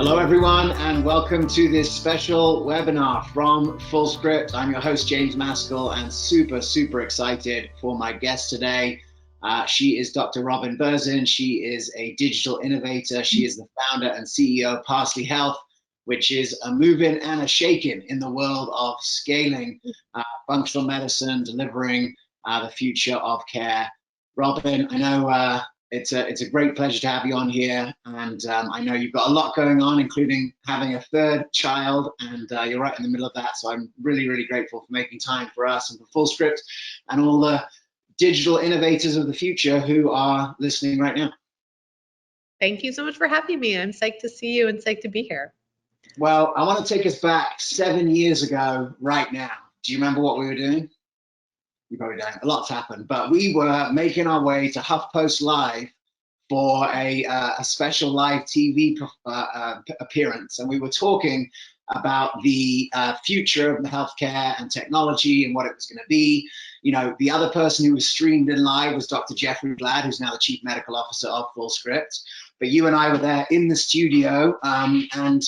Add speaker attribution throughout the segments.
Speaker 1: Hello everyone and welcome to this special webinar from Fullscript. I'm your host James Maskell and super excited for my guest today. She is Dr. Robin Berzin. She is a digital innovator. She is the founder and CEO of Parsley Health, which is a moving and a shaking in the world of scaling functional medicine, delivering the future of care. Robin, I know it's a great pleasure to have you on here, and I know you've got a lot going on, including having a third child, and you're right in the middle of that, so I'm really grateful for making time for us and for Fullscript and all the digital innovators of the future who are listening right now.
Speaker 2: Thank you so much for having me. I'm psyched to see you and psyched to be here.
Speaker 1: Well, I want to take us back 7 years ago right now. Do you remember what we were doing? You probably don't. A lot's happened, but we were making our way to HuffPost Live for a special live TV appearance, and we were talking about the future of the healthcare and technology and what it was going to be. You know, the other person who was streamed in live was Dr. Jeffrey Glad, who's now the Chief Medical Officer of Fullscript. But you and I were there in the studio, and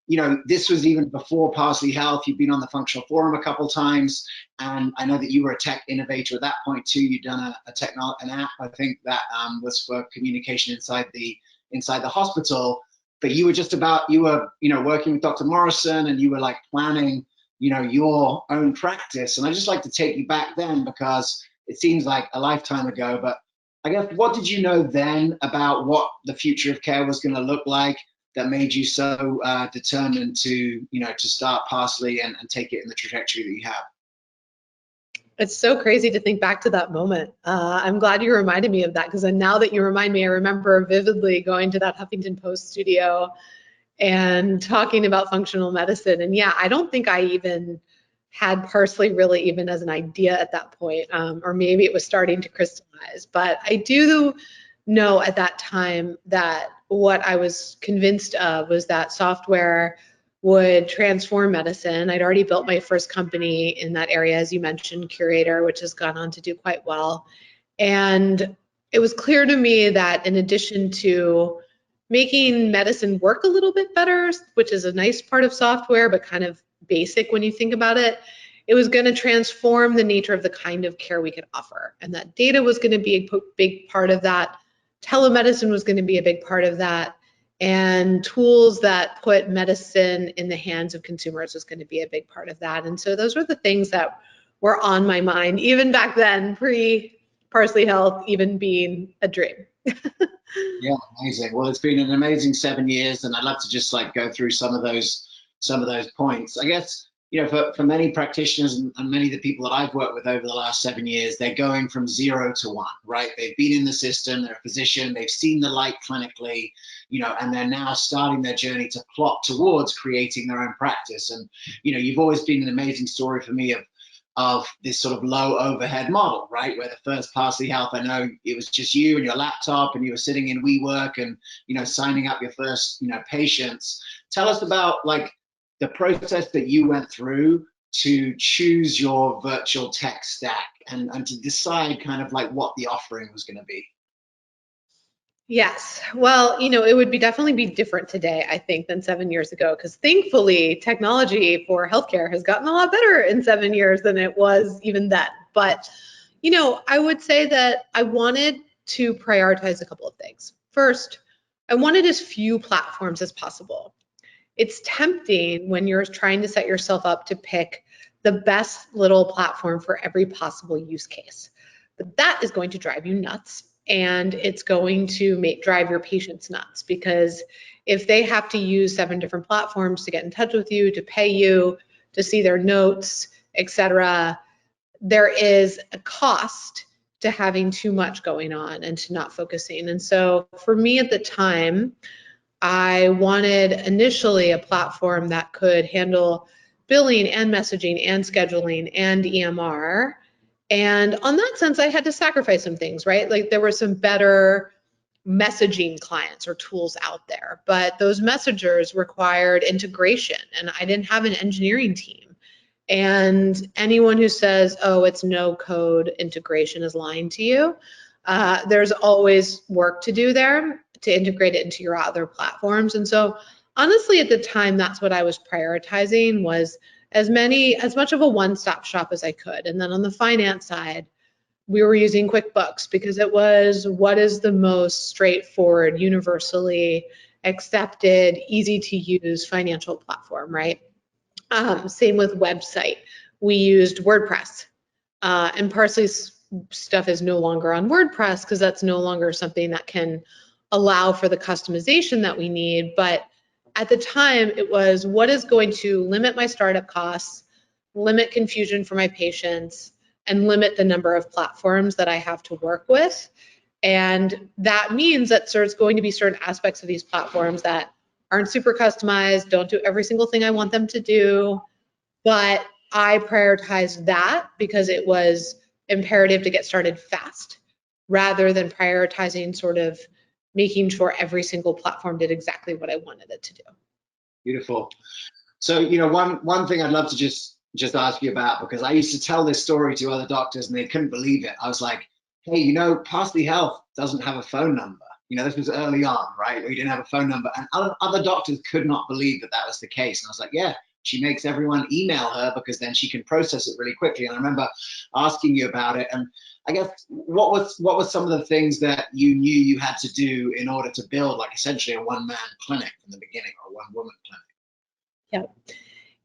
Speaker 1: you know, this was even before Parsley Health. You've been on the Functional Forum a couple times, and I know that you were a tech innovator at that point too. You'd done an app, I think, that was for communication inside the hospital. But you were working with Dr. Morrison, and you were like planning, your own practice. And I just like to take you back then, because it seems like a lifetime ago. But I guess, what did you know then about what the future of care was going to look like that made you so determined to start Parsley and take it in the trajectory that you have?
Speaker 2: It's so crazy to think back to that moment. I'm glad you reminded me of that, because now that you remind me, I remember vividly going to that Huffington Post studio and talking about functional medicine. And yeah, I don't think I even had Parsley really even as an idea at that point, or maybe it was starting to crystallize. But I do know at that time that what I was convinced of was that software would transform medicine. I'd already built my first company in that area, as you mentioned, Curator, which has gone on to do quite well. And it was clear to me that in addition to making medicine work a little bit better, which is a nice part of software, but kind of basic when you think about it, it was going to transform the nature of the kind of care we could offer. And that data was going to be a big part of that. Telemedicine was going to be a big part of that. And tools that put medicine in the hands of consumers was going to be a big part of that. And so those were the things that were on my mind, even back then, pre-Parsley Health even being a dream.
Speaker 1: Yeah, amazing. Well, it's been an amazing 7 years, and I'd love to just go through some of those points. I guess, for many practitioners and many of the people that I've worked with over the last 7 years, they're going from 0 to 1, right? They've been in the system, they're a physician, they've seen the light clinically, and they're now starting their journey to plot towards creating their own practice. And, you've always been an amazing story for me of this sort of low overhead model, right? Where the first Parsley Health, I know it was just you and your laptop, and you were sitting in WeWork and, signing up your first, patients. Tell us about the process that you went through to choose your virtual tech stack and to decide kind of what the offering was going to be.
Speaker 2: Yes, well, it would definitely be different today, I think, than 7 years ago, because thankfully technology for healthcare has gotten a lot better in 7 years than it was even then. But, I would say that I wanted to prioritize a couple of things. First, I wanted as few platforms as possible. It's tempting when you're trying to set yourself up to pick the best little platform for every possible use case. But that is going to drive you nuts, and it's going to drive your patients nuts, because if they have to use 7 different platforms to get in touch with you, to pay you, to see their notes, etc., there is a cost to having too much going on and to not focusing. And so for me at the time, I wanted initially a platform that could handle billing and messaging and scheduling and EMR. And on that sense, I had to sacrifice some things, right? There were some better messaging clients or tools out there, but those messengers required integration, and I didn't have an engineering team. And anyone who says, oh, it's no code integration is lying to you. There's always work to do there to integrate it into your other platforms. And so honestly, at the time, that's what I was prioritizing, was as much of a one-stop shop as I could. And then on the finance side, we were using QuickBooks because it was what is the most straightforward, universally accepted, easy to use financial platform, right? Same with website. We used WordPress. And Parsley's stuff is no longer on WordPress because that's no longer something that can allow for the customization that we need. But at the time, it was what is going to limit my startup costs, limit confusion for my patients, and limit the number of platforms that I have to work with. And that means that there's going to be certain aspects of these platforms that aren't super customized, don't do every single thing I want them to do, but I prioritized that because it was imperative to get started fast, rather than prioritizing sort of making sure every single platform did exactly what I wanted it to do.
Speaker 1: Beautiful. So, one thing I'd love to just ask you about, because I used to tell this story to other doctors and they couldn't believe it. I was like, hey, Parsley Health doesn't have a phone number. This was early on, right? We didn't have a phone number, and other doctors could not believe that that was the case. And I was like, yeah, she makes everyone email her because then she can process it really quickly. And I remember asking you about it. And I guess what was some of the things that you knew you had to do in order to build like essentially a one-man clinic from the beginning, or a one-woman clinic?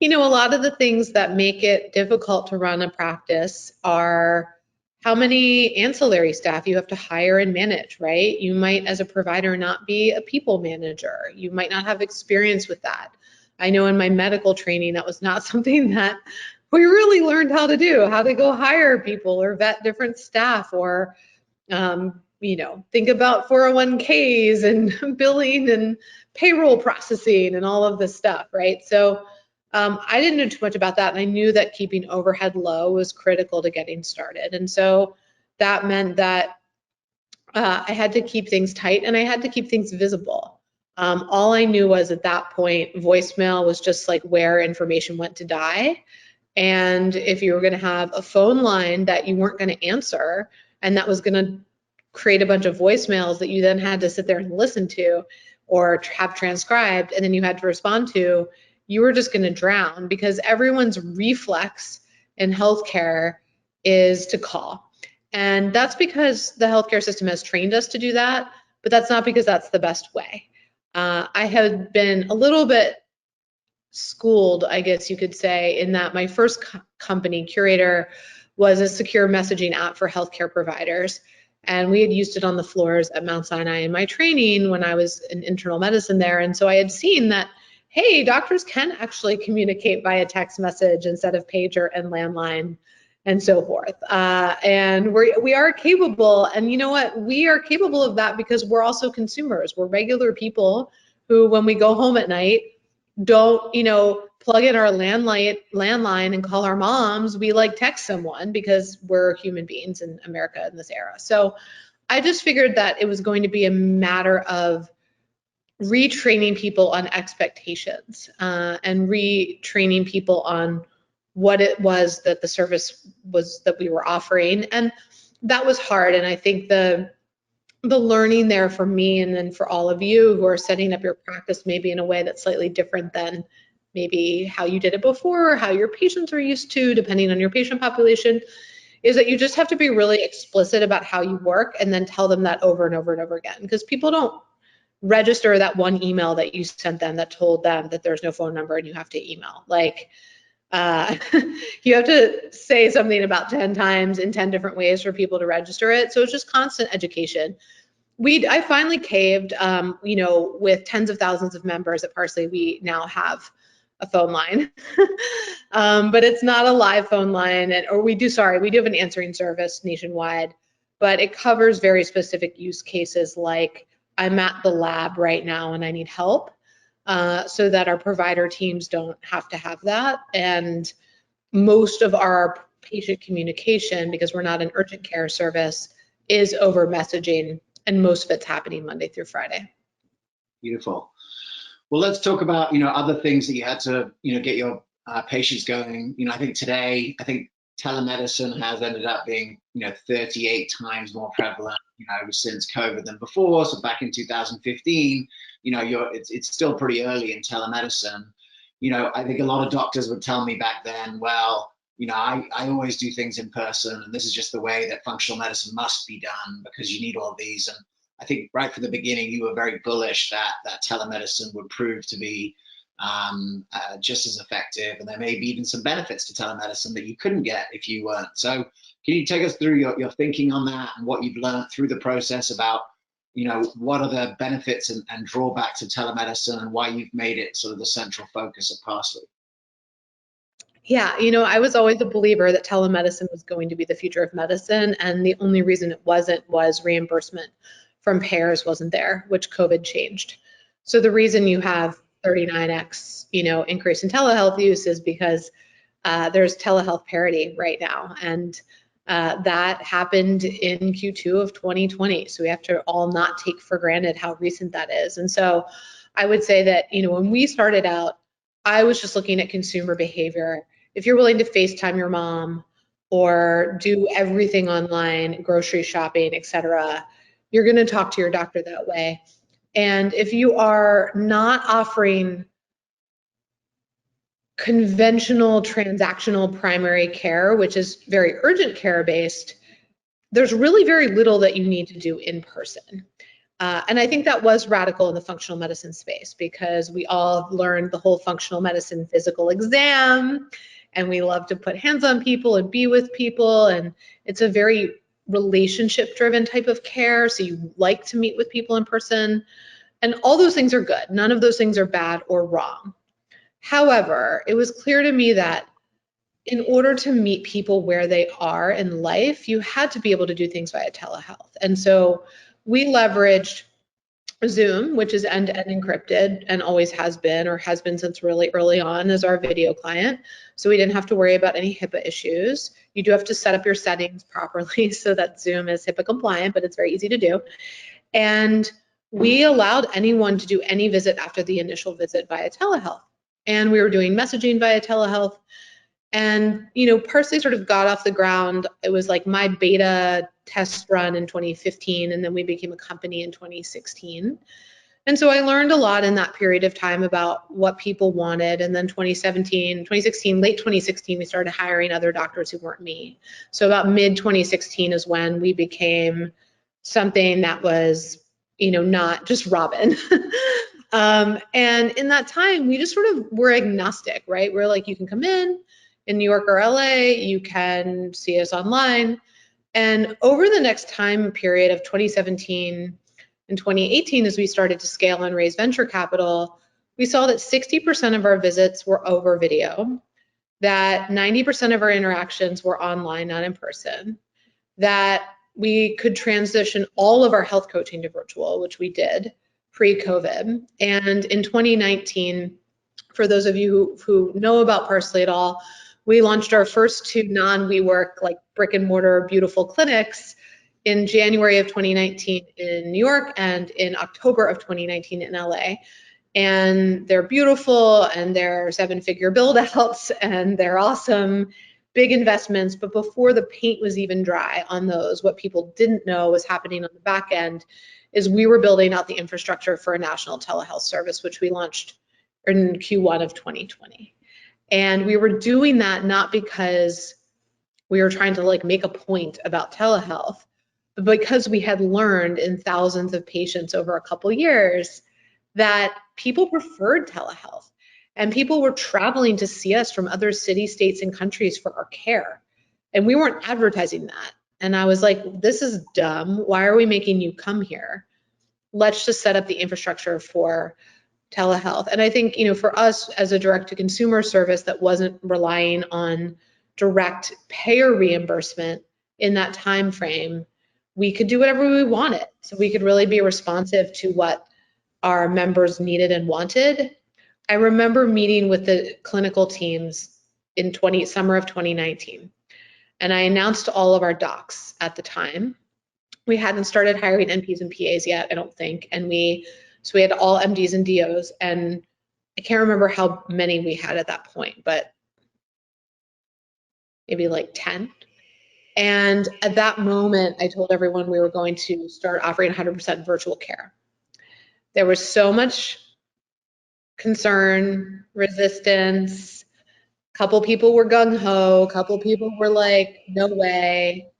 Speaker 2: Yeah. A lot of the things that make it difficult to run a practice are how many ancillary staff you have to hire and manage, right? You might, as a provider, not be a people manager. You might not have experience with that. I know in my medical training, that was not something that we really learned how to do, how to go hire people or vet different staff, or, think about 401ks and billing and payroll processing and all of this stuff, right? So I didn't know too much about that, and I knew that keeping overhead low was critical to getting started. And so that meant that I had to keep things tight and I had to keep things visible. All I knew was at that point, voicemail was just like where information went to die. And if you were going to have a phone line that you weren't going to answer, and that was going to create a bunch of voicemails that you then had to sit there and listen to or have transcribed, and then you had to respond to, you were just going to drown, because everyone's reflex in healthcare is to call. And that's because the healthcare system has trained us to do that, but that's not because that's the best way. I had been a little bit schooled, I guess you could say, in that my first company, Curator, was a secure messaging app for healthcare providers. And we had used it on the floors at Mount Sinai in my training when I was in internal medicine there. And so I had seen that, hey, doctors can actually communicate via text message instead of pager and landline and so forth. And we are capable, and you know what? We are capable of that because we're also consumers. We're regular people who, when we go home at night, don't, plug in our landline and call our moms. We like text someone because we're human beings in America in this era. So I just figured that it was going to be a matter of retraining people on expectations and retraining people on what it was that the service was that we were offering. And that was hard. And I think the learning there for me, and then for all of you who are setting up your practice maybe in a way that's slightly different than maybe how you did it before, or how your patients are used to, depending on your patient population, is that you just have to be really explicit about how you work, and then tell them that over and over and over again, because people don't register that one email that you sent them that told them that there's no phone number and you have to email. Like, you have to say something about 10 times in 10 different ways for people to register it. So it's just constant education. I finally caved, with tens of thousands of members at Parsley, we now have a phone line, but it's not a live phone line, we do have an answering service nationwide, but it covers very specific use cases, like I'm at the lab right now and I need help, so that our provider teams don't have to have that. And most of our patient communication, because we're not an urgent care service, is over messaging, and most of it's happening Monday through Friday.
Speaker 1: Beautiful. Well, let's talk about, other things that you had to, get your patients going. I think today, telemedicine has ended up being, 38 times more prevalent, since COVID than before. So back in 2015, it's still pretty early in telemedicine. I think a lot of doctors would tell me back then, well, I always do things in person, and this is just the way that functional medicine must be done because you need all these. And I think right from the beginning, you were very bullish that telemedicine would prove to be just as effective, and there may be even some benefits to telemedicine that you couldn't get if you weren't. So can you take us through your thinking on that and what you've learned through the process about, what are the benefits and drawbacks of telemedicine and why you've made it sort of the central focus of Parsley?
Speaker 2: Yeah, I was always a believer that telemedicine was going to be the future of medicine, and the only reason it wasn't was reimbursement from payers wasn't there, which COVID changed. So the reason you have 39x, increase in telehealth use is because there's telehealth parity right now, and that happened in Q2 of 2020. So we have to all not take for granted how recent that is. And so I would say that, when we started out, I was just looking at consumer behavior. If you're willing to FaceTime your mom or do everything online, grocery shopping, etc., you're going to talk to your doctor that way. And if you are not offering conventional transactional primary care, which is very urgent care based, there's really very little that you need to do in person. And I think that was radical in the functional medicine space because we all learned the whole functional medicine physical exam, and we love to put hands on people and be with people, and it's a very relationship driven type of care, so you like to meet with people in person, and all those things are good. None of those things are bad or wrong. However, it was clear to me that in order to meet people where they are in life, you had to be able to do things via telehealth. And so we leveraged Zoom, which is end-to-end encrypted and always has been, or has been since really early on, as our video client. So we didn't have to worry about any HIPAA issues. You do have to set up your settings properly so that Zoom is HIPAA compliant, but it's very easy to do. And we allowed anyone to do any visit after the initial visit via telehealth. And we were doing messaging via telehealth. And, Parsley sort of got off the ground. It was like my beta test run in 2015, and then we became a company in 2016. And so I learned a lot in that period of time about what people wanted. And then 2016, late 2016, we started hiring other doctors who weren't me. So about mid 2016 is when we became something that was, not just Robin. And in that time, we just sort of were agnostic, right? We're like, you can come in New York or LA, you can see us online. And over the next time period of 2017 and 2018, as we started to scale and raise venture capital, we saw that 60% of our visits were over video, that 90% of our interactions were online, not in person, that we could transition all of our health coaching to virtual, which we did pre-COVID. And in 2019, for those of you who know about Parsley at all, we launched our first 2 non-WeWork, like brick and mortar beautiful clinics in January of 2019 in New York and in October of 2019 in LA. And they're beautiful, and they're 7-figure build outs, and they're awesome, big investments. But before the paint was even dry on those, what people didn't know was happening on the back end is we were building out the infrastructure for a national telehealth service, which we launched in Q1 of 2020. And we were doing that not because we were trying to make a point about telehealth, but because we had learned in thousands of patients over a couple years that people preferred telehealth, and people were traveling to see us from other cities, states, and countries for our care. And we weren't advertising that. And I was like, this is dumb. Why are we making you come here? Let's just set up the infrastructure for telehealth. And I think, for us as a direct to consumer service that wasn't relying on direct payer reimbursement in that time frame, we could do whatever we wanted. So we could really be responsive to what our members needed and wanted. I remember meeting with the clinical teams in summer of 2019. And I announced to all of our docs at the time. We hadn't started hiring NPs and PAs yet, I don't think. And so we had all MDs and DOs, and I can't remember how many we had at that point, but maybe like 10. And at that moment, I told everyone we were going to start offering 100% virtual care. There was so much concern, resistance. A couple people were gung-ho, a couple people were like, no way.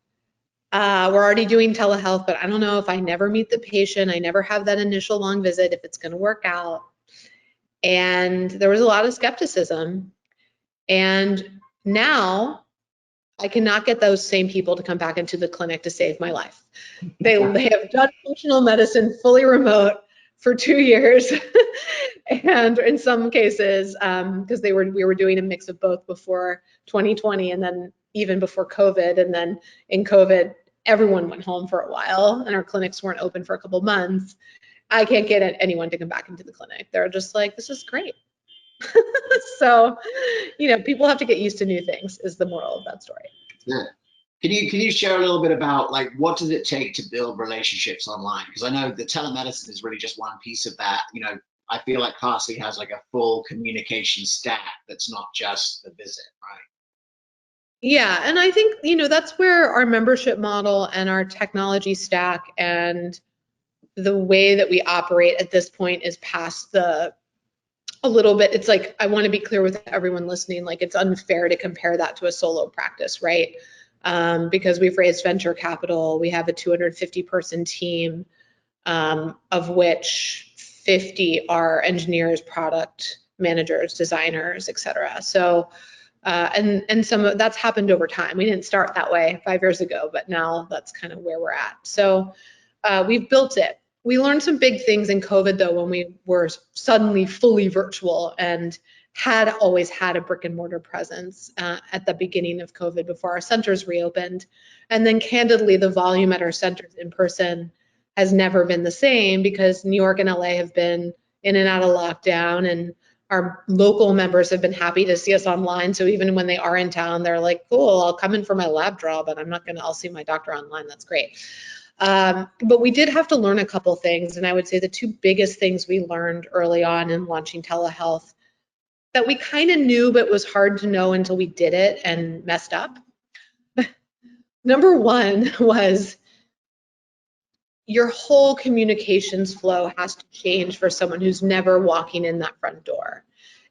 Speaker 2: We're already doing telehealth, but I don't know if I never meet the patient, I never have that initial long visit, if it's going to work out. And there was a lot of skepticism. And now I cannot get those same people to come back into the clinic to save my life. They have done functional medicine fully remote for 2 years. And in some cases, because we were doing a mix of both before 2020 and then even before COVID. And then in COVID, everyone went home for a while and our clinics weren't open for a couple months. I can't get anyone to come back into the clinic. They're just like, this is great. So, people have to get used to new things is the moral of that story.
Speaker 1: Yeah. Can you share a little bit about, like, what does it take to build relationships online? Because I know the telemedicine is really just one piece of that. I feel like Parsley has like a full communication stack that's not just the visit, right?
Speaker 2: Yeah, and I think, that's where our membership model and our technology stack and the way that we operate at this point is past a little bit. It's like, I want to be clear with everyone listening, like it's unfair to compare that to a solo practice, right? Because we've raised venture capital, we have a 250 person team, of which 50 are engineers, product managers, designers, et cetera. So, and some of that's happened over time. We didn't start that way 5 years ago, but now that's kind of where we're at. So we've built it. We learned some big things in COVID though, when we were suddenly fully virtual and had always had a brick and mortar presence at the beginning of COVID before our centers reopened. And then candidly, the volume at our centers in person has never been the same because New York and LA have been in and out of lockdown, and our local members have been happy to see us online. So even when they are in town, they're like, cool, I'll come in for my lab draw, but I'll see my doctor online. That's great. But we did have to learn a couple things. And I would say the two biggest things we learned early on in launching telehealth that we kind of knew, but was hard to know until we did it and messed up. Number one was your whole communications flow has to change for someone who's never walking in that front door.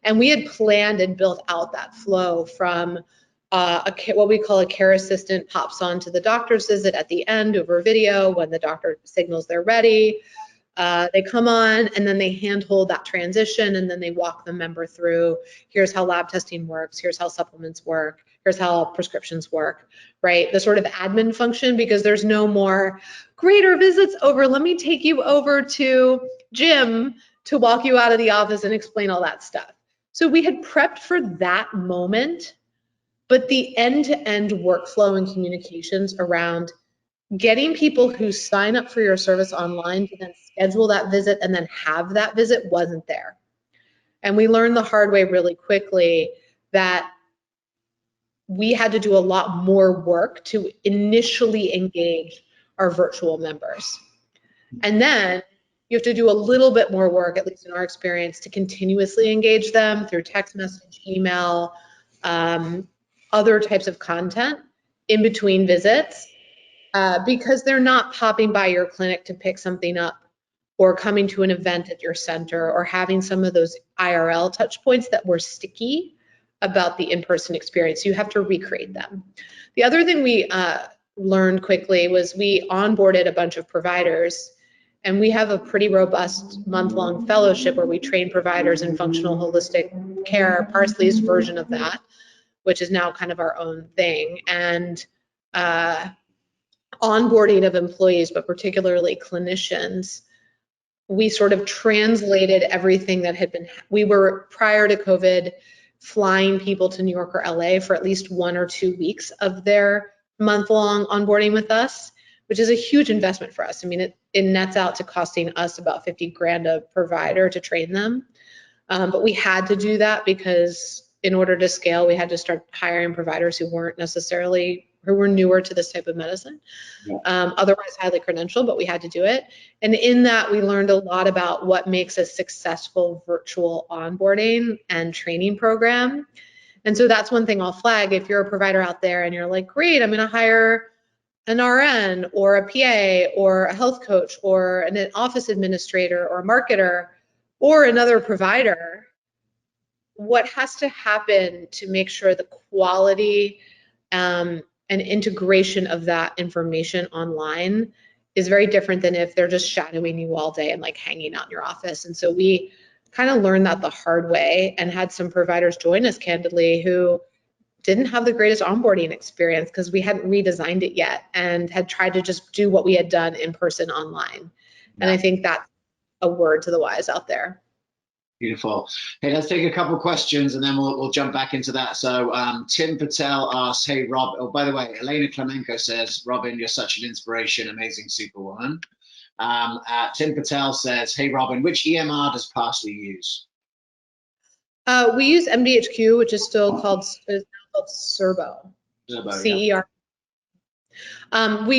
Speaker 2: And we had planned and built out that flow from what we call a care assistant pops on to the doctor's visit at the end over video when the doctor signals they're ready. They come on and then they handhold that transition and then they walk the member through, here's how lab testing works, here's how supplements work, here's how prescriptions work, right? The sort of admin function, because there's no more greater visits over, let me take you over to Jim to walk you out of the office and explain all that stuff. So we had prepped for that moment, but the end-to-end workflow and communications around getting people who sign up for your service online to then schedule that visit and then have that visit wasn't there. And we learned the hard way really quickly that we had to do a lot more work to initially engage our virtual members. And then you have to do a little bit more work, at least in our experience, to continuously engage them through text message, email, other types of content in between visits. Because they're not popping by your clinic to pick something up or coming to an event at your center or having some of those IRL touch points that were sticky about the in-person experience. You have to recreate them. The other thing we learned quickly was we onboarded a bunch of providers, and we have a pretty robust month-long fellowship where we train providers in functional holistic care, Parsley's version of that, which is now kind of our own thing. And onboarding of employees, but particularly clinicians, we sort of translated everything that had been, we were prior to COVID flying people to New York or LA for at least 1 or 2 weeks of their month-long onboarding with us, which is a huge investment for us. I mean, it nets out to costing us about 50 grand a provider to train them. But we had to do that because in order to scale, we had to start hiring providers who were newer to this type of medicine, otherwise highly credentialed, but we had to do it. And in that, we learned a lot about what makes a successful virtual onboarding and training program. And so that's one thing I'll flag if you're a provider out there and you're like, great, I'm going to hire an RN or a PA or a health coach or an office administrator or a marketer or another provider. What has to happen to make sure the quality and integration of that information online is very different than if they're just shadowing you all day and like hanging out in your office. And so we kind of learned that the hard way and had some providers join us candidly who didn't have the greatest onboarding experience because we hadn't redesigned it yet and had tried to just do what we had done in person online. And I think that's a word to the wise out there.
Speaker 1: Beautiful. Hey, let's take a couple questions and then we'll jump back into that. So Tim Patel asks, hey, Rob, oh, by the way, Elena Klemenko says, Robin, you're such an inspiration, amazing superwoman. Tim Patel says, hey, Robin, which EMR does Parsley use?
Speaker 2: We use MDHQ, which is still called Cerbo. CER. Yeah. We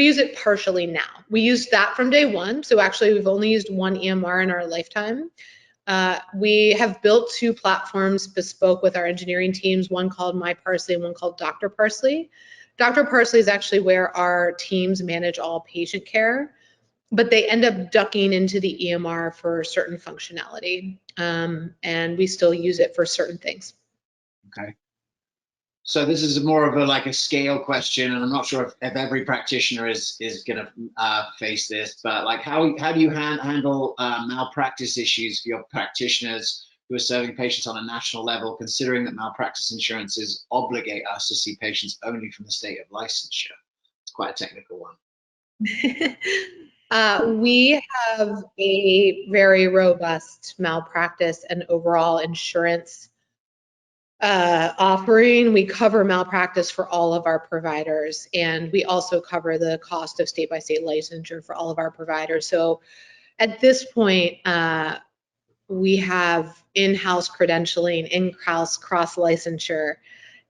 Speaker 2: use it partially now. We used that from day one. So actually we've only used one EMR in our lifetime. We have built 2 platforms bespoke with our engineering teams, one called My Parsley and one called Dr. Parsley. Dr. Parsley is actually where our teams manage all patient care, but they end up ducking into the EMR for certain functionality. And we still use it for certain things.
Speaker 1: Okay. So this is more of a scale question, and I'm not sure if every practitioner is going to face this, but like how do you handle malpractice issues for your practitioners who are serving patients on a national level, considering that malpractice insurances obligate us to see patients only from the state of licensure? It's quite a technical one.
Speaker 2: We have a very robust malpractice and overall insurance offering. We cover malpractice for all of our providers, and we also cover the cost of state-by-state licensure for all of our providers. So at this point, we have in-house credentialing, in-house cross-licensure,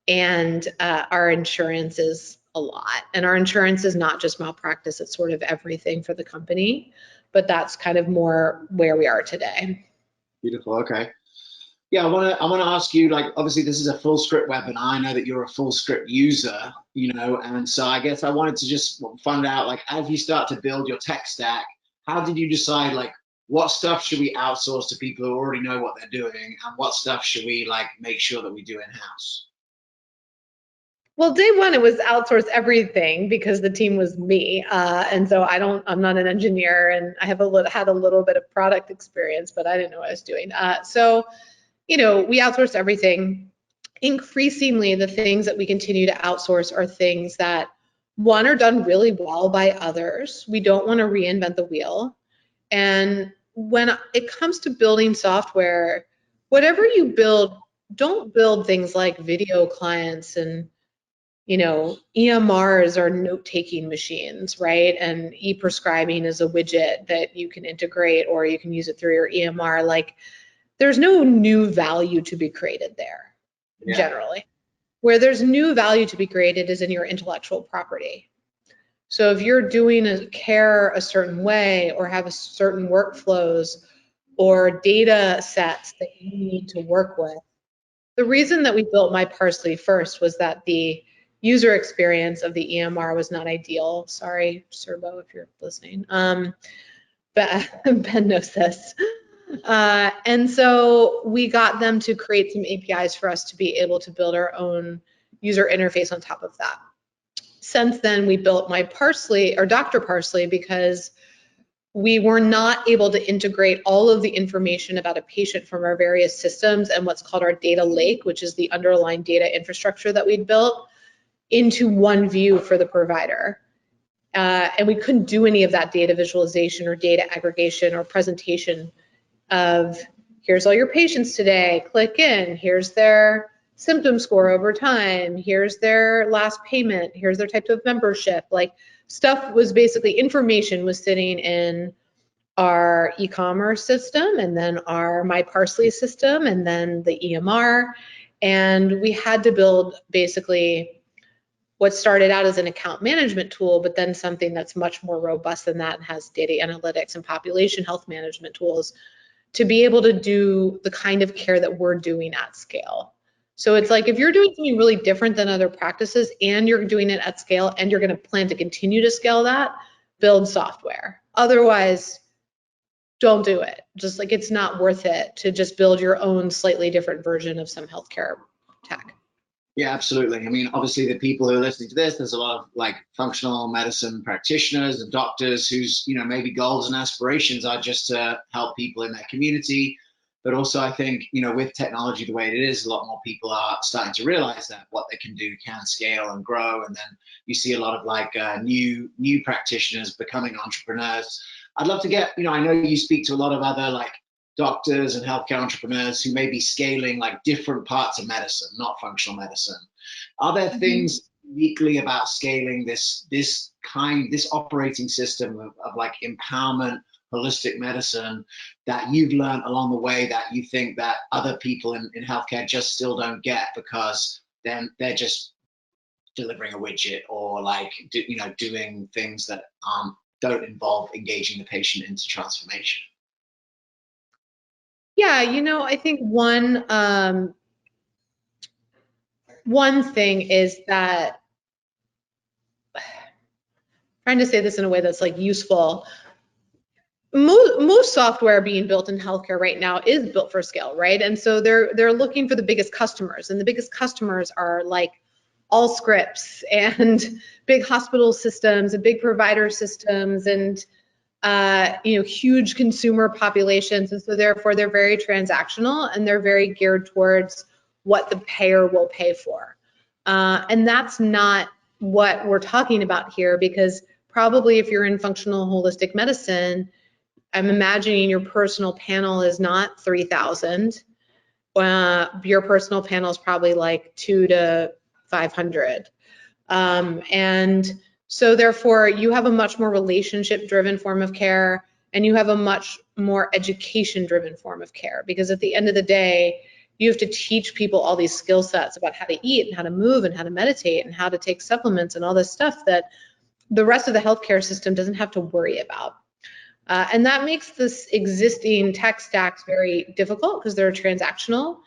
Speaker 2: and our insurance is a lot. And our insurance is not just malpractice, it's sort of everything for the company, but that's kind of more where we are today.
Speaker 1: Beautiful, okay. Yeah, I want to ask you, like, obviously this is a Fullscript webinar. I know that you're a Fullscript user, and so I guess I wanted to just find out, like, as you start to build your tech stack, how did you decide, like, what stuff should we outsource to people who already know what they're doing, and what stuff should we, like, make sure that we do in-house?
Speaker 2: Well, day one, it was outsource everything because the team was me. And so I'm not an engineer, and I have had a little bit of product experience, but I didn't know what I was doing. We outsourced everything. Increasingly, the things that we continue to outsource are things that, one, are done really well by others. We don't want to reinvent the wheel. And when it comes to building software, whatever you build, don't build things like video clients and EMRs are note-taking machines, right? And e-prescribing is a widget that you can integrate, or you can use it through your EMR. Like, there's no new value to be created there, generally. Where there's new value to be created is in your intellectual property. So if you're doing a care a certain way, or have a certain workflows or data sets that you need to work with, the reason that we built My Parsley first was that the user experience of the EMR was not ideal. Sorry, Cerbo, if you're listening. But Ben knows this. And so we got them to create some APIs for us to be able to build our own user interface on top of that. Since then, we built My Parsley, or Dr. Parsley, because we were not able to integrate all of the information about a patient from our various systems and what's called our data lake, which is the underlying data infrastructure that we'd built, into one view for the provider. And we couldn't do any of that data visualization or data aggregation or presentation of, here's all your patients today, click in, here's their symptom score over time, here's their last payment, here's their type of membership. Like, stuff was basically, information was sitting in our e-commerce system, and then our My Parsley system, and then the EMR. And we had to build basically what started out as an account management tool, but then something that's much more robust than that and has data analytics and population health management tools to be able to do the kind of care that we're doing at scale. So it's like if you're doing something really different than other practices and you're doing it at scale and you're going to plan to continue to scale that, build software. Otherwise, don't do it. Just like it's not worth it to just build your own slightly different version of some healthcare tech.
Speaker 1: Yeah, absolutely. I mean, obviously the people who are listening to this, there's a lot of like functional medicine practitioners and doctors whose, you know, maybe goals and aspirations are just to help people in their community. But also I think, you know, with technology the way it is, a lot more people are starting to realize that what they can do can scale and grow. And then you see a lot of like new practitioners becoming entrepreneurs. I'd love to get, you know, I know you speak to a lot of other like doctors and healthcare entrepreneurs who may be scaling like different parts of medicine, not functional medicine. Are there things uniquely about scaling this operating system of like empowerment, holistic medicine that you've learned along the way that you think that other people in healthcare just still don't get because then they're just delivering a widget or like doing things that don't involve engaging the patient into transformation?
Speaker 2: Yeah, I think one thing is that, trying to say this in a way that's like useful, most software being built in healthcare right now is built for scale, right? And so they're looking for the biggest customers, and the biggest customers are like Allscripts and big hospital systems and big provider systems and huge consumer populations. And so therefore they're very transactional and they're very geared towards what the payer will pay for. And that's not what we're talking about here, because probably if you're in functional holistic medicine, I'm imagining your personal panel is not 3,000. Your personal panel is probably like 200 to 500. And so therefore you have a much more relationship driven form of care, and you have a much more education driven form of care, because at the end of the day, you have to teach people all these skill sets about how to eat and how to move and how to meditate and how to take supplements and all this stuff that the rest of the healthcare system doesn't have to worry about. And that makes this existing tech stacks very difficult because they're transactional,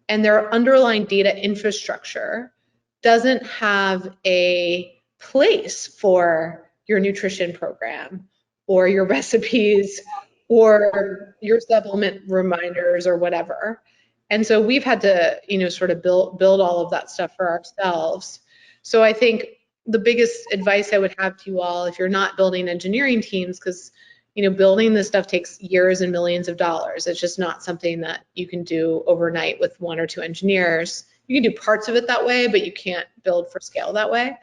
Speaker 2: and their underlying data infrastructure doesn't have a place for your nutrition program or your recipes or your supplement reminders or whatever. And so we've had to, sort of build all of that stuff for ourselves. So I think the biggest advice I would have to you all, if you're not building engineering teams, because building this stuff takes years and millions of dollars. It's just not something that you can do overnight with one or two engineers. You can do parts of it that way, but you can't build for scale that way.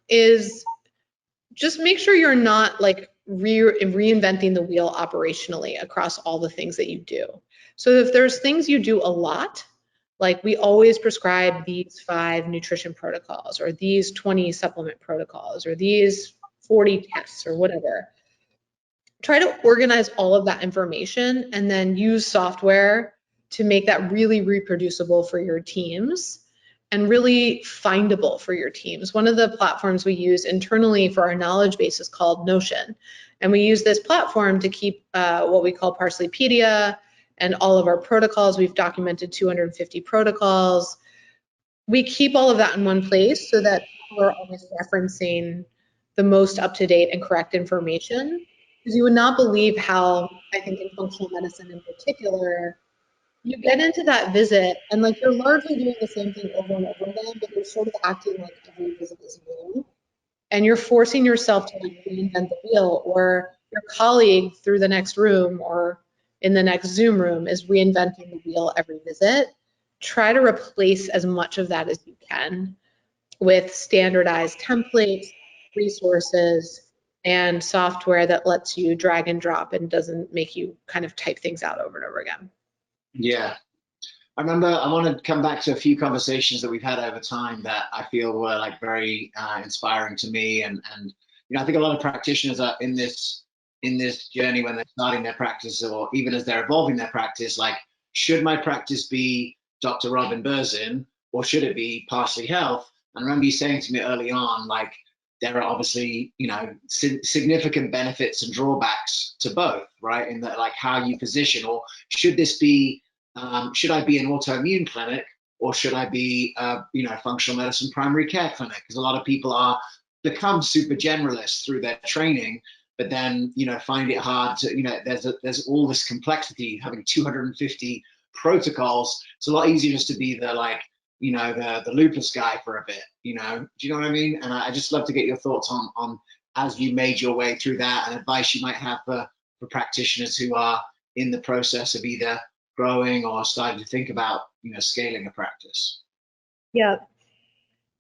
Speaker 2: Is just make sure you're not like reinventing the wheel operationally across all the things that you do. So if there's things you do a lot, like we always prescribe these 5 nutrition protocols or these 20 supplement protocols or these 40 tests or whatever, try to organize all of that information and then use software to make that really reproducible for your teams and really findable for your teams. One of the platforms we use internally for our knowledge base is called Notion. And we use this platform to keep what we call Parsleypedia and all of our protocols. We've documented 250 protocols. We keep all of that in one place so that people are always referencing the most up-to-date and correct information. Because you would not believe how, I think in functional medicine in particular, you get into that visit and like you're largely doing the same thing over and over again, but you're sort of acting like every visit is new. And you're forcing yourself to like reinvent the wheel, or your colleague through the next room or in the next Zoom room is reinventing the wheel every visit. Try to replace as much of that as you can with standardized templates, resources, and software that lets you drag and drop and doesn't make you kind of type things out over and over again.
Speaker 1: Yeah. I remember, I want to come back to a few conversations that we've had over time that I feel were like very inspiring to me. And I think a lot of practitioners are in this journey when they're starting their practice, or even as they're evolving their practice, like, should my practice be Dr. Robin Berzin or should it be Parsley Health? And I remember you saying to me early on, like, there are obviously, you know, significant benefits and drawbacks to both, right? In that, like, how you position, or should this be, should I be an autoimmune clinic, or should I be, you know, functional medicine primary care clinic? Because a lot of people are become super generalists through their training, but then, you know, find it hard to, you know, there's all this complexity, having 250 protocols. It's a lot easier just to be the, like, you know, the lupus guy for a bit, you know. Do you know what I mean? And I just love to get your thoughts on as you made your way through that, and advice you might have for practitioners who are in the process of either growing or starting to think about, you know, scaling a practice.
Speaker 2: Yeah.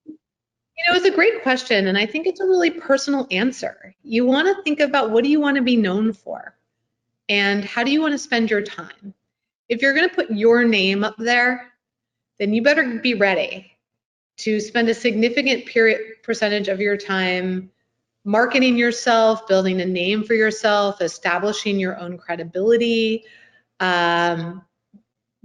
Speaker 2: You know, it's a great question, and I think it's a really personal answer. You want to think about, what do you want to be known for? And how do you want to spend your time? If you're going to put your name up there, then you better be ready to spend a significant percentage of your time marketing yourself, building a name for yourself, establishing your own credibility,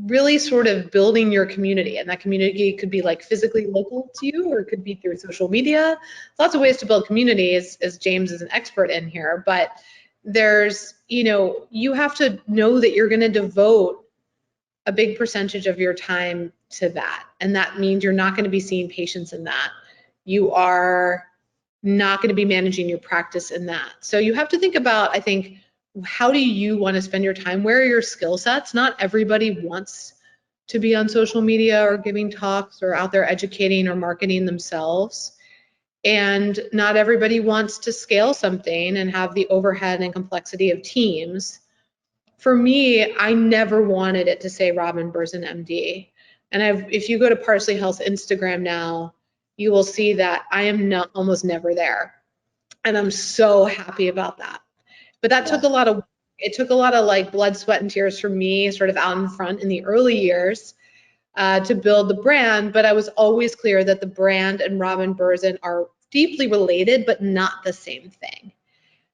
Speaker 2: really sort of building your community. And that community could be like physically local to you, or it could be through social media. Lots of ways to build community, as James is an expert in here. But there's, you know, you have to know that you're going to devote a big percentage of your time to that. And that means you're not going to be seeing patients in that. You are not going to be managing your practice in that. So you have to think about, I think, how do you want to spend your time? Where are your skill sets? Not everybody wants to be on social media or giving talks or out there educating or marketing themselves. And not everybody wants to scale something and have the overhead and complexity of teams. For me, I never wanted it to say Robin Berzin, MD. And if you go to Parsley Health's Instagram now, you will see that I am almost never there. And I'm so happy about that. But that took a lot of, it took a lot of like blood, sweat, and tears for me, sort of out in front in the early years to build the brand. But I was always clear that the brand and Robin Berzin are deeply related, but not the same thing.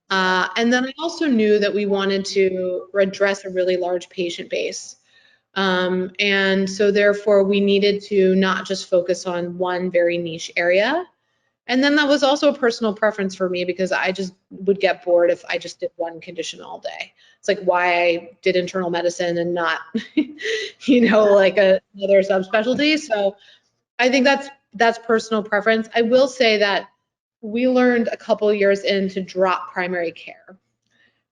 Speaker 2: And then I also knew that we wanted to address a really large patient base. And so therefore we needed to not just focus on one very niche area. And then that was also a personal preference for me, because I just would get bored if I just did one condition all day. It's like why I did internal medicine and not, you know, like another subspecialty. So I think that's personal preference. I will say that we learned a couple years in to drop primary care.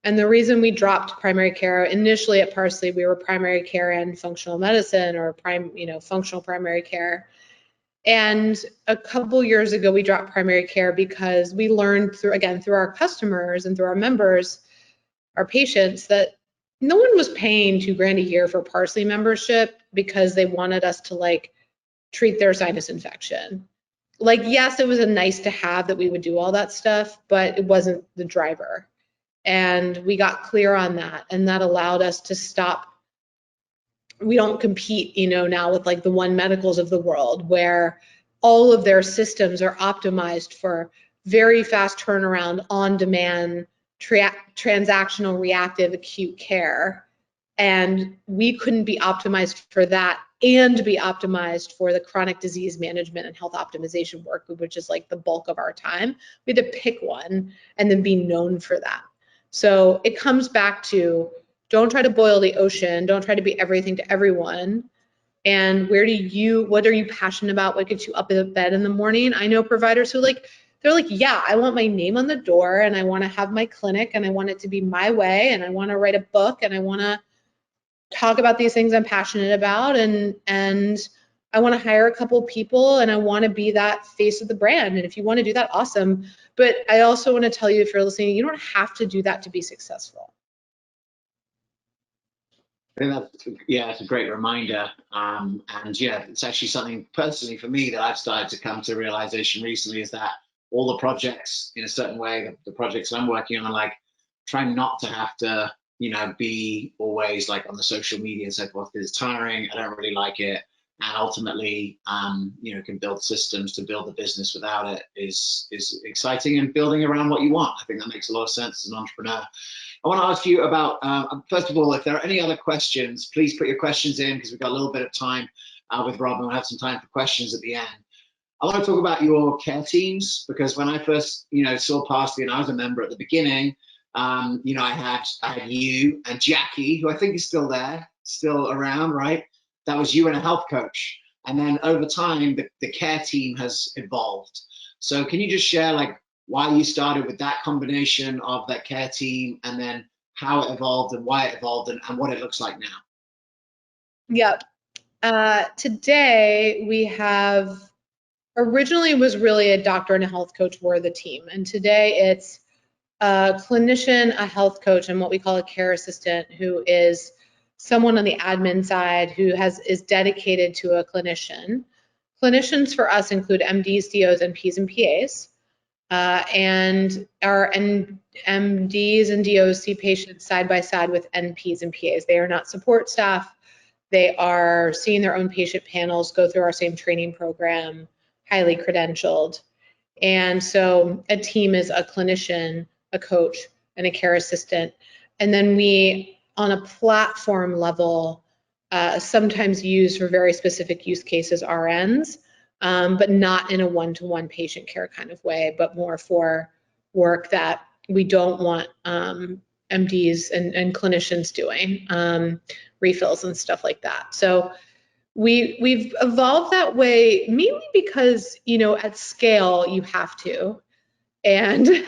Speaker 2: And the reason we dropped primary care, initially at Parsley, we were primary care and functional medicine, or functional primary care. And a couple years ago, we dropped primary care because we learned through our customers and through our members, our patients, that no one was paying $2,000 a year for Parsley membership because they wanted us to like treat their sinus infection. Like, yes, it was a nice to have that we would do all that stuff, but it wasn't the driver. And we got clear on that, and that allowed us to stop. We don't compete, you know, now with like the One Medicals of the world, where all of their systems are optimized for very fast turnaround, on-demand, transactional, reactive, acute care. And we couldn't be optimized for that and be optimized for the chronic disease management and health optimization work, which is like the bulk of our time. We had to pick one and then be known for that. So it comes back to, don't try to boil the ocean. Don't try to be everything to everyone. And what are you passionate about? What gets you up in bed in the morning? I know providers who they're like, yeah, I want my name on the door, and I want to have my clinic, and I want it to be my way, and I want to write a book, and I want to talk about these things I'm passionate about, and I want to hire a couple people, and I want to be that face of the brand. And if you want to do that, awesome. But I also want to tell you, if you're listening, you don't have to do that to be successful.
Speaker 1: I think it's a great reminder. And yeah, it's actually something personally for me that I've started to come to realization recently, is that all the projects, in a certain way, the projects that I'm working on, are like trying not to have to, you know, be always like on the social media and so forth. It's tiring. I don't really like it. And ultimately, you know, can build systems to build the business without it is exciting, and building around what you want. I think that makes a lot of sense as an entrepreneur. I want to ask you about, first of all, if there are any other questions, please put your questions in, because we've got a little bit of time with Rob, and we'll have some time for questions at the end. I want to talk about your care teams, because when I first, saw Parsley, and I was a member at the beginning, I had you and Jackie, who I think is still there, still around, right? That was you and a health coach. And then over time, the care team has evolved. So can you just share like why you started with that combination of that care team, and then how it evolved and why it evolved, and what it looks like now?
Speaker 2: Yep. Today we have, originally it was really a doctor and a health coach were the team. And today it's a clinician, a health coach, and what we call a care assistant, who is someone on the admin side who is dedicated to a clinician. Clinicians for us include MDs, DOs, NPs, and PAs. And our MDs and DOs see patients side by side with NPs and PAs. They are not support staff. They are seeing their own patient panels, go through our same training program, highly credentialed. And so a team is a clinician, a coach, and a care assistant. And then we, on a platform level, sometimes use for very specific use cases RNs, but not in a one-to-one patient care kind of way, but more for work that we don't want MDs and clinicians doing, refills and stuff like that. So we've evolved that way mainly because, at scale you have to. And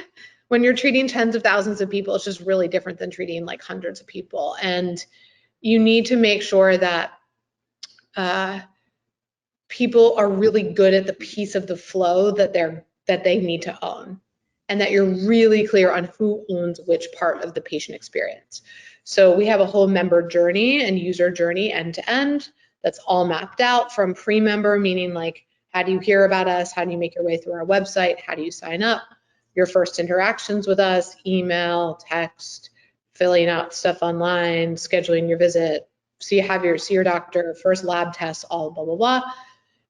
Speaker 2: when you're treating tens of thousands of people, it's just really different than treating like hundreds of people. And you need to make sure that people are really good at the piece of the flow that they need to own, and that you're really clear on who owns which part of the patient experience. So we have a whole member journey and user journey end to end that's all mapped out, from pre-member, meaning like, how do you hear about us? How do you make your way through our website? How do you sign up? Your first interactions with us, email, text, filling out stuff online, scheduling your visit, see your doctor, first lab tests, all blah, blah, blah.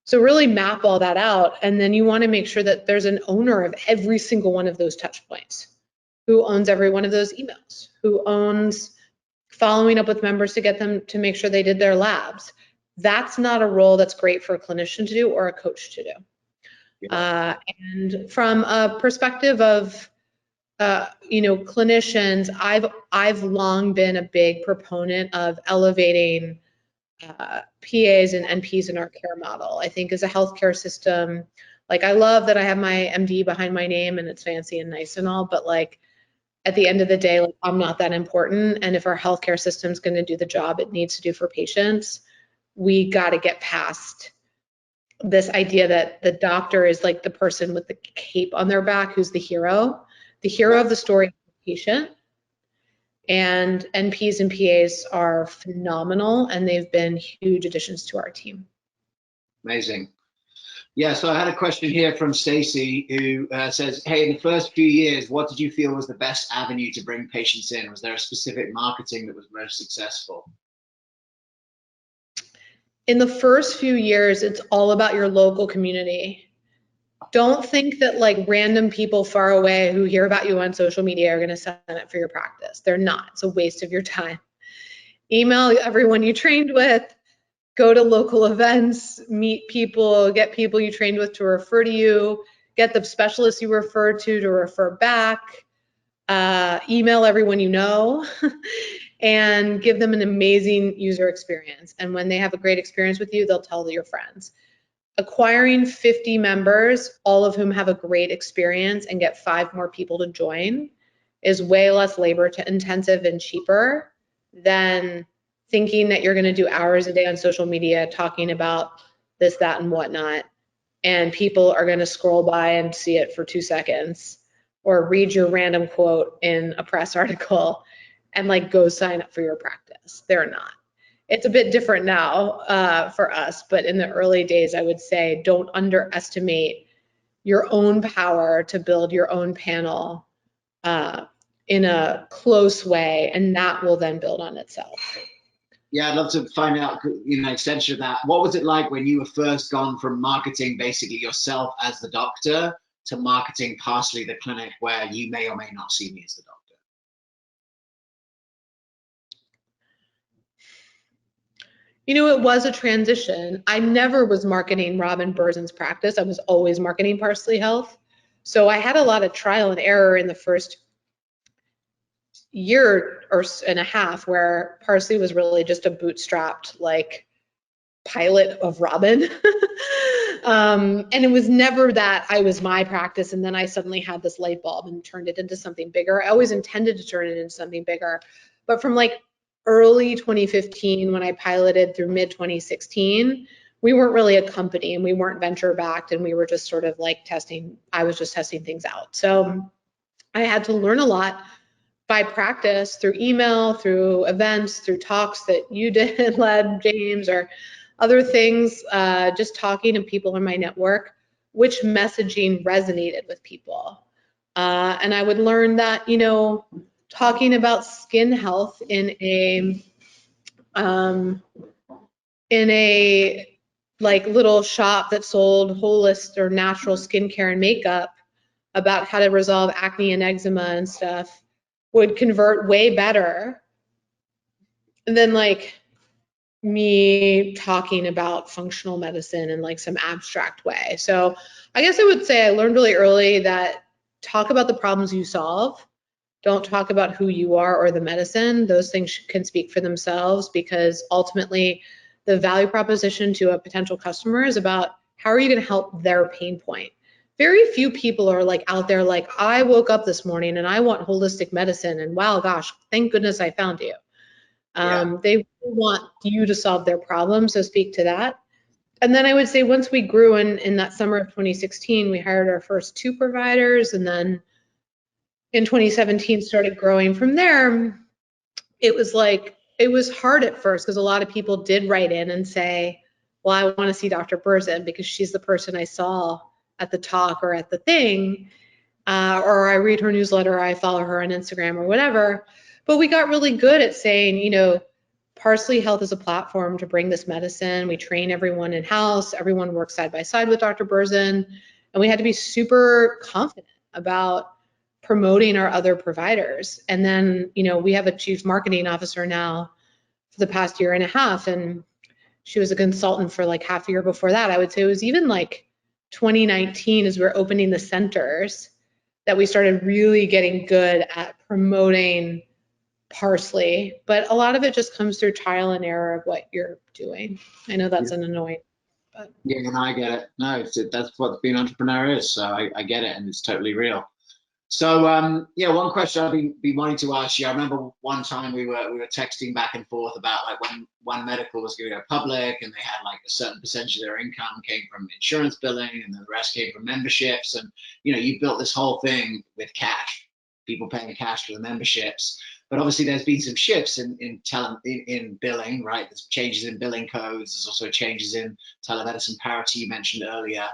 Speaker 2: So really map all that out. And then you want to make sure that there's an owner of every single one of those touch points. Who owns every one of those emails? Who owns following up with members to get them to make sure they did their labs? That's not a role that's great for a clinician to do or a coach to do. And from a perspective of, clinicians, I've long been a big proponent of elevating PAs and NPs in our care model. I think as a healthcare system, like, I love that I have my MD behind my name and it's fancy and nice and all, but like, at the end of the day, like, I'm not that important. And if our healthcare system is going to do the job it needs to do for patients, we got to get past this idea that the doctor is like the person with the cape on their back who's the hero. The hero of the story is the patient. And NPs and PAs are phenomenal, and they've been huge additions to our team.
Speaker 1: Amazing. Yeah, so I had a question here from Stacy, who says, hey, in the first few years, what did you feel was the best avenue to bring patients in? Was there a specific marketing that was most successful?
Speaker 2: In the first few years, it's all about your local community. Don't think that like random people far away who hear about you on social media are going to sign up for your practice. They're not. It's a waste of your time. Email everyone you trained with, go to local events, meet people, get people you trained with to refer to you, get the specialists you refer to refer back, email everyone you know, and give them an amazing user experience. And when they have a great experience with you, they'll tell your friends. Acquiring 50 members, all of whom have a great experience, and get 5 more people to join is way less labor intensive and cheaper than thinking that you're going to do hours a day on social media talking about this, that, and whatnot, and people are going to scroll by and see it for 2 seconds or read your random quote in a press article and like go sign up for your practice. They're not. It's a bit different now for us, but in the early days, I would say don't underestimate your own power to build your own panel in a close way, and that will then build on itself.
Speaker 1: Yeah, I'd love to find out, extension of that. What was it like when you were first gone from marketing basically yourself as the doctor to marketing Parsley, the clinic, where you may or may not see me as the doctor?
Speaker 2: You know, it was a transition. I never was marketing Robin Berzin's practice. I was always marketing Parsley Health. So I had a lot of trial and error in the first year or and a half where Parsley was really just a bootstrapped like pilot of Robin. And it was never that I was my practice and then I suddenly had this light bulb and turned it into something bigger. I always intended to turn it into something bigger. But from like early 2015, when I piloted through mid 2016, we weren't really a company and we weren't venture backed and we were just sort of like testing. I was just testing things out. So I had to learn a lot by practice through email, through events, through talks that you did, led, James, or other things, just talking to people in my network, which messaging resonated with people. And I would learn that, you know, talking about skin health in a like little shop that sold holistic or natural skincare and makeup about how to resolve acne and eczema and stuff would convert way better than like me talking about functional medicine in like some abstract way. So I guess I would say I learned really early that talk about the problems you solve. Don't talk about who you are or the medicine. Those things can speak for themselves because ultimately the value proposition to a potential customer is about how are you going to help their pain point. Very few people are like out there like, I woke up this morning and I want holistic medicine and wow, gosh, thank goodness I found you. They want you to solve their problem, so speak to that. And then I would say once we grew in that summer of 2016, we hired our first 2 providers, and then in 2017 started growing from there. It was like, it was hard at first because a lot of people did write in and say, well, I want to see Dr. Berzin because she's the person I saw at the talk or at the thing, or I read her newsletter, or I follow her on Instagram or whatever. But we got really good at saying, you know, Parsley Health is a platform to bring this medicine. We train everyone in-house. Everyone works side by side with Dr. Berzin. And we had to be super confident about promoting our other providers. And then, you know, we have a chief marketing officer now for the past year and a half. And she was a consultant for like half a year before that. I would say it was even like 2019 as we were opening the centers that we started really getting good at promoting Parsley, but a lot of it just comes through trial and error of what you're doing. I know that's an annoying, but
Speaker 1: Yeah, and I get it. No, that's what being an entrepreneur is. So I get it, and it's totally real. So yeah, one question I've been wanting to ask you. I remember one time we were texting back and forth about like when One Medical was going to go public, and they had like a certain percentage of their income came from insurance billing, and then the rest came from memberships. And you know, you built this whole thing with cash, people paying cash for the memberships. But obviously, there's been some shifts in billing, right? There's changes in billing codes. There's also changes in telemedicine parity you mentioned earlier.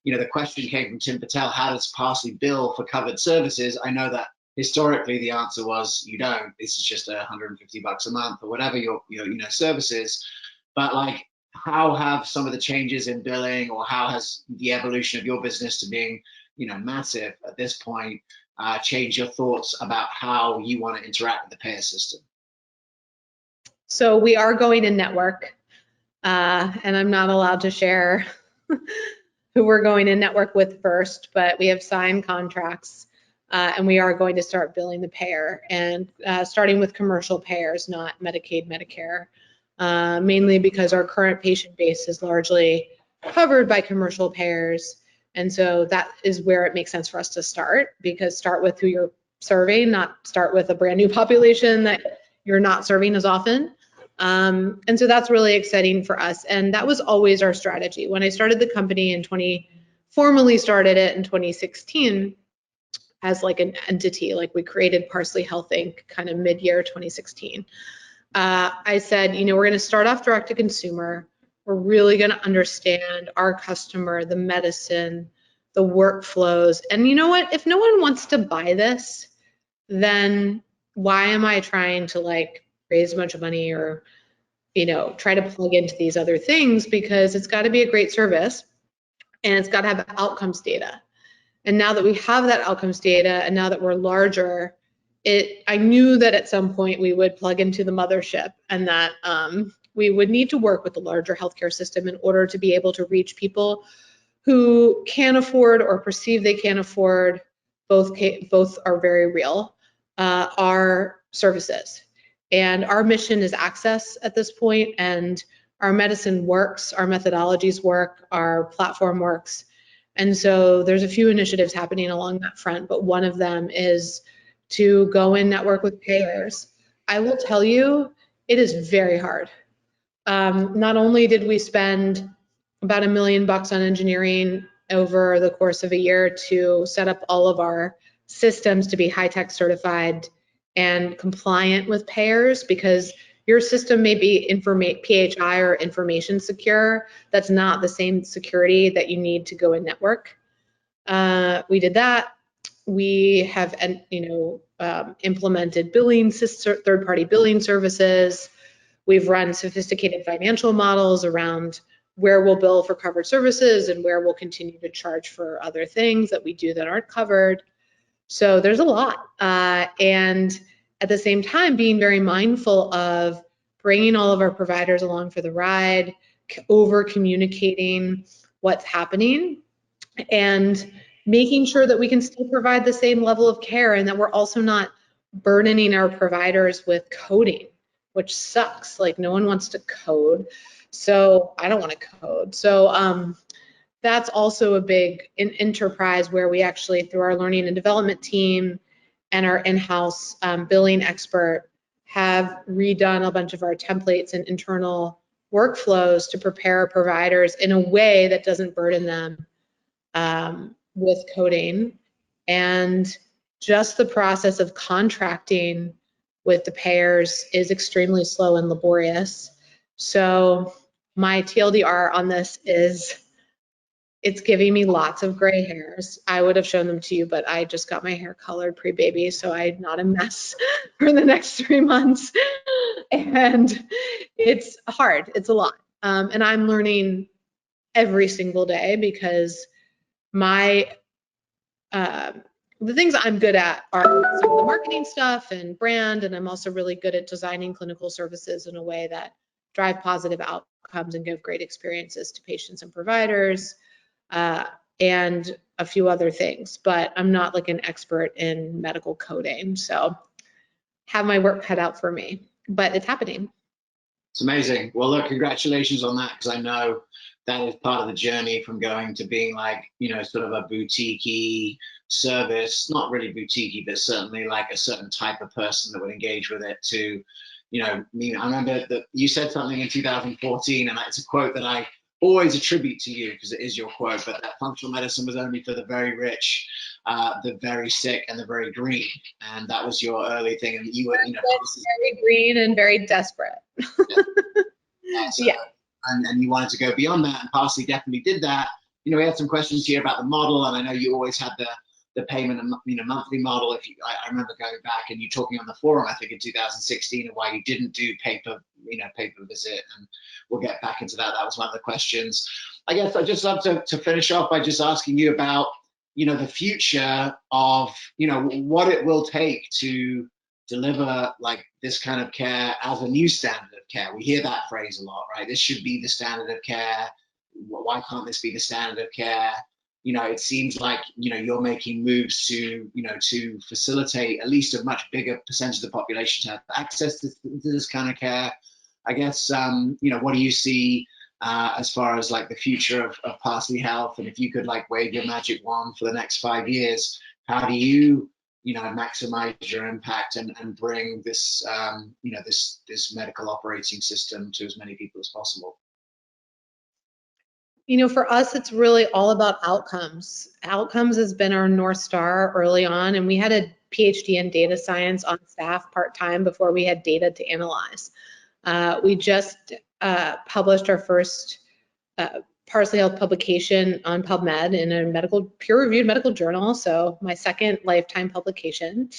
Speaker 1: You know, the question came from Tim Patel, how does Parsley bill for covered services? I know that historically the answer was you don't. This is just $150 a month or whatever your services. But like, how have some of the changes in billing, or how has the evolution of your business to being, you know, massive at this point, changed your thoughts about how you want to interact with the payer system?
Speaker 2: so we are going in network, and I'm not allowed to share who we're going in network with first, but we have signed contracts, and we are going to start billing the payer, and starting with commercial payers, not Medicaid, Medicare, mainly because our current patient base is largely covered by commercial payers. And so that is where it makes sense for us to start, because start with who you're serving, not start with a brand new population that you're not serving as often. And so that's really exciting for us. And that was always our strategy. When I started the company formally started it in 2016 as like an entity, like we created Parsley Health Inc. kind of mid-year 2016. I said, you know, we're going to start off direct to consumer. We're really going to understand our customer, the medicine, the workflows. And you know what? If no one wants to buy this, then why am I trying to like raise a bunch of money or, you know, try to plug into these other things? Because it's got to be a great service and it's got to have outcomes data. And now that we have that outcomes data, and now that we're larger, I knew that at some point we would plug into the mothership, and that we would need to work with the larger healthcare system in order to be able to reach people who can afford or perceive they can afford, both are very real, our services. And our mission is access at this point, and our medicine works, our methodologies work, our platform works. And so there's a few initiatives happening along that front, but one of them is to go and network with payers. I will tell you, it is very hard. Not only did we spend about $1 million on engineering over the course of a year to set up all of our systems to be high-tech certified and compliant with payers, because your system may be PHI or information secure. That's not the same security that you need to go and network. We did that. We have, implemented billing, third-party billing services. We've run sophisticated financial models around where we'll bill for covered services and where we'll continue to charge for other things that we do that aren't covered. So there's a lot. And at the same time, being very mindful of bringing all of our providers along for the ride, over communicating what's happening, and making sure that we can still provide the same level of care, and that we're also not burdening our providers with coding, which sucks. Like, no one wants to code. So I don't want to code. So that's also a big enterprise where we actually, through our learning and development team and our in-house billing expert, have redone a bunch of our templates and internal workflows to prepare providers in a way that doesn't burden them with coding. And just the process of contracting with the payers is extremely slow and laborious. So my TLDR on this is, it's giving me lots of gray hairs. I would have shown them to you, but I just got my hair colored pre-baby, so I'm not a mess for the next 3 months. And it's hard, it's a lot. And I'm learning every single day, because the things I'm good at are some of the marketing stuff and brand, and I'm also really good at designing clinical services in a way that drive positive outcomes and give great experiences to patients and providers, and a few other things. But I'm not like an expert in medical coding, so have my work cut out for me, but it's happening.
Speaker 1: It's amazing. Well, look, congratulations on that, because I know that is part of the journey from going to being like, sort of a boutique-y service, not really boutique-y, but certainly like a certain type of person that would engage with it, to, I remember that you said something in 2014, and it's a quote that I always attribute to you, because it is your quote, but that functional medicine was only for the very rich, the very sick, and the very green. And that was your early thing. And you were,
Speaker 2: very green and very desperate.
Speaker 1: Yeah. So, and you wanted to go beyond that, and Parsley definitely did that. We had some questions here about the model, and I know you always had the payment and monthly model. I remember going back and you talking on the forum, I think in 2016, and why you didn't do pay-per visit, and we'll get back into that. That was one of the questions. I guess I'd just love to finish off by just asking you about the future of what it will take to deliver like this kind of care as a new standard of care. We hear that phrase a lot, right? This should be the standard of care. Why can't this be the standard of care? It seems like you're making moves to to facilitate at least a much bigger percentage of the population to have access to this kind of care. I guess what do you see as far as like the future of Parsley Health? And if you could like wave your magic wand for the next 5 years, how do you maximize your impact and bring this this medical operating system to as many people as possible?
Speaker 2: For us, it's really all about outcomes. Outcomes has been our North Star early on, and we had a PhD in data science on staff part-time before we had data to analyze. We just published our first Parsley Health publication on PubMed in a peer-reviewed medical journal, so my second lifetime publication.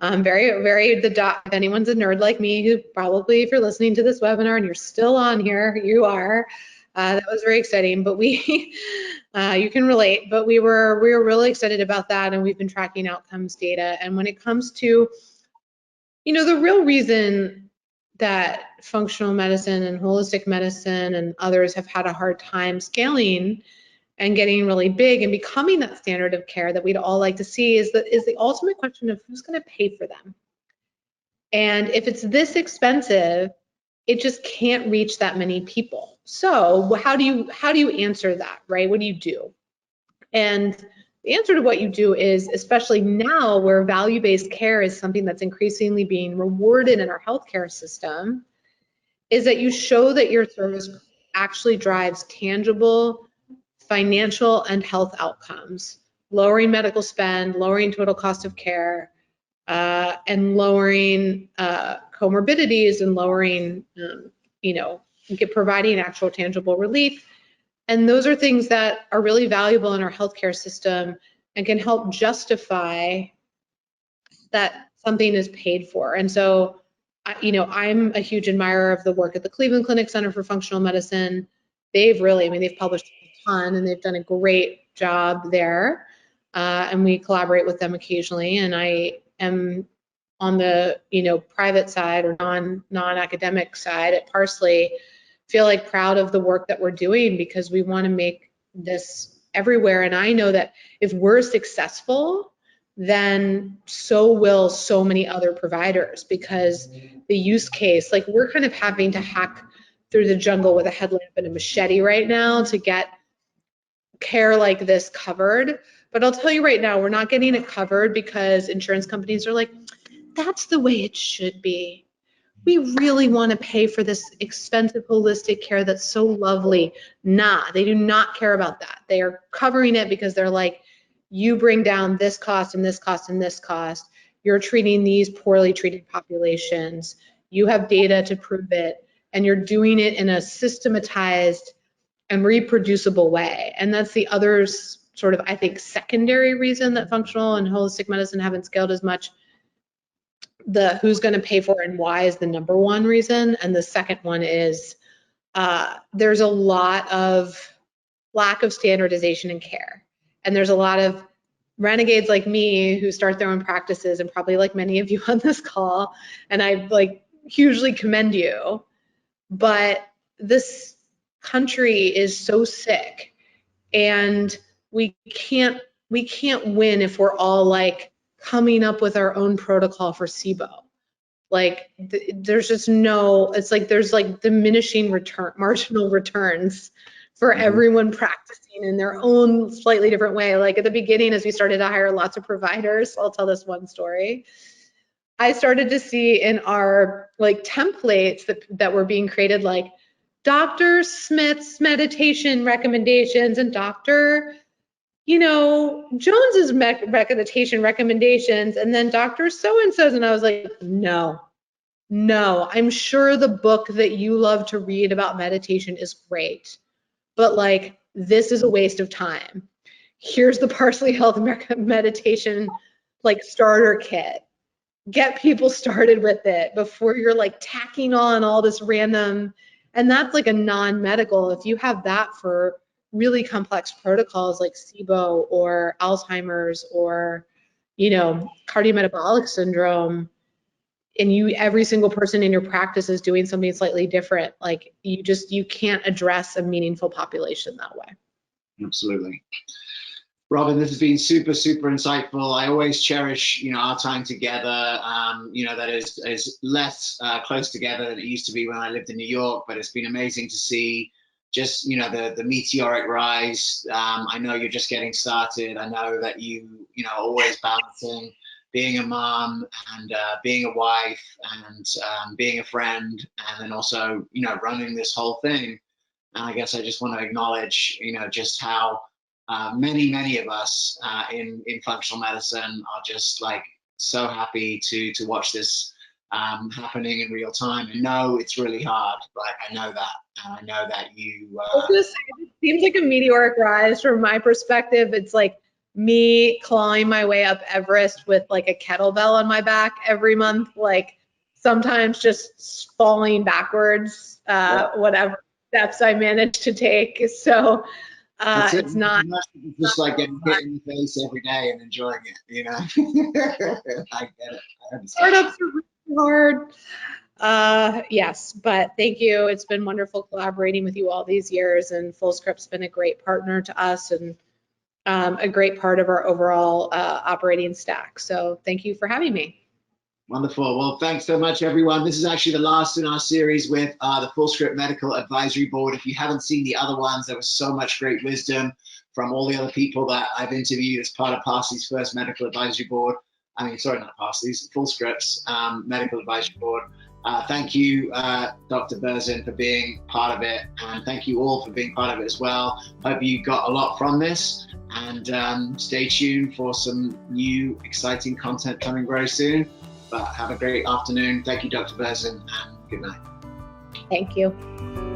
Speaker 2: If anyone's a nerd like me, who probably, if you're listening to this webinar and you're still on here, you are. That was very exciting, but you can relate, but we were really excited about that, and we've been tracking outcomes data. And when it comes to, the real reason that functional medicine and holistic medicine and others have had a hard time scaling and getting really big and becoming that standard of care that we'd all like to see is the ultimate question of who's going to pay for them. And if it's this expensive, it just can't reach that many people. So how do you answer that, right? What do you do? And the answer to what you do is, especially now where value-based care is something that's increasingly being rewarded in our healthcare system, is that you show that your service actually drives tangible financial and health outcomes, lowering medical spend, lowering total cost of care, and lowering comorbidities and lowering, providing actual tangible relief. And those are things that are really valuable in our healthcare system and can help justify that something is paid for. And so, I'm a huge admirer of the work at the Cleveland Clinic Center for Functional Medicine. They've published a ton and they've done a great job there. And we collaborate with them occasionally. And I am on the, private side or non-academic side at Parsley, feel like proud of the work that we're doing because we want to make this everywhere. And I know that if we're successful, then so will so many other providers, because the use case, like we're kind of having to hack through the jungle with a headlamp and a machete right now to get care like this covered. But I'll tell you right now, we're not getting it covered because insurance companies are like, that's the way it should be. We really want to pay for this expensive holistic care that's so lovely. Nah, they do not care about that. They are covering it because they're like, you bring down this cost and this cost and this cost. You're treating these poorly treated populations. You have data to prove it, and you're doing it in a systematized and reproducible way. And that's the other sort of, I think, secondary reason that functional and holistic medicine haven't scaled as much. The who's going to pay for it and why is the number one reason. And the second one is there's a lot of lack of standardization in care. And there's a lot of renegades like me who start their own practices, and probably like many of you on this call, and I hugely commend you. But this country is so sick, and we can't win if we're all coming up with our own protocol for SIBO. There's just there's diminishing marginal returns for everyone practicing in their own slightly different way. At the beginning, as we started to hire lots of providers, I'll tell this one story. I started to see in our templates that were being created, Dr. Smith's meditation recommendations and Dr. Jones's meditation recommendations, and then Dr. So-and-so's, and I was like, no, I'm sure the book that you love to read about meditation is great, but this is a waste of time. Here's the Parsley Health meditation starter kit. Get people started with it before you're tacking on all this random, and that's a non-medical. If you have that for really complex protocols like SIBO or Alzheimer's or cardiometabolic syndrome, and every single person in your practice is doing something slightly different, you can't address a meaningful population that way.
Speaker 1: Absolutely. Robin, this has been super, super insightful. I always cherish, our time together. That is less close together than it used to be when I lived in New York, but it's been amazing to see just, the meteoric rise. I know you're just getting started. I know that you always balancing being a mom and being a wife and being a friend, and then also, running this whole thing. And I guess I just want to acknowledge, just how many of us in functional medicine are just so happy to watch this happening in real time. I know it's really hard, but I know that. And I know that you.
Speaker 2: It seems like a meteoric rise from my perspective. It's me clawing my way up Everest with a kettlebell on my back every month, sometimes just falling backwards, whatever steps I manage to take. So it's not
Speaker 1: just getting hit in the face every day and enjoying it, I get it.
Speaker 2: Startups are really hard. Yes, but thank you. It's been wonderful collaborating with you all these years, and Fullscript's been a great partner to us and a great part of our overall operating stack. So thank you for having me.
Speaker 1: Wonderful. Well, thanks so much, everyone. This is actually the last in our series with the Fullscript Medical Advisory Board. If you haven't seen the other ones, there was so much great wisdom from all the other people that I've interviewed as part of Parsley's first medical advisory board. I mean, sorry, not Parsley's, Fullscript's medical advisory board. Thank you, Dr. Berzin, for being part of it, and thank you all for being part of it as well. Hope you got a lot from this, and stay tuned for some new exciting content coming very soon. But have a great afternoon. Thank you, Dr. Berzin, and good night.
Speaker 2: Thank you.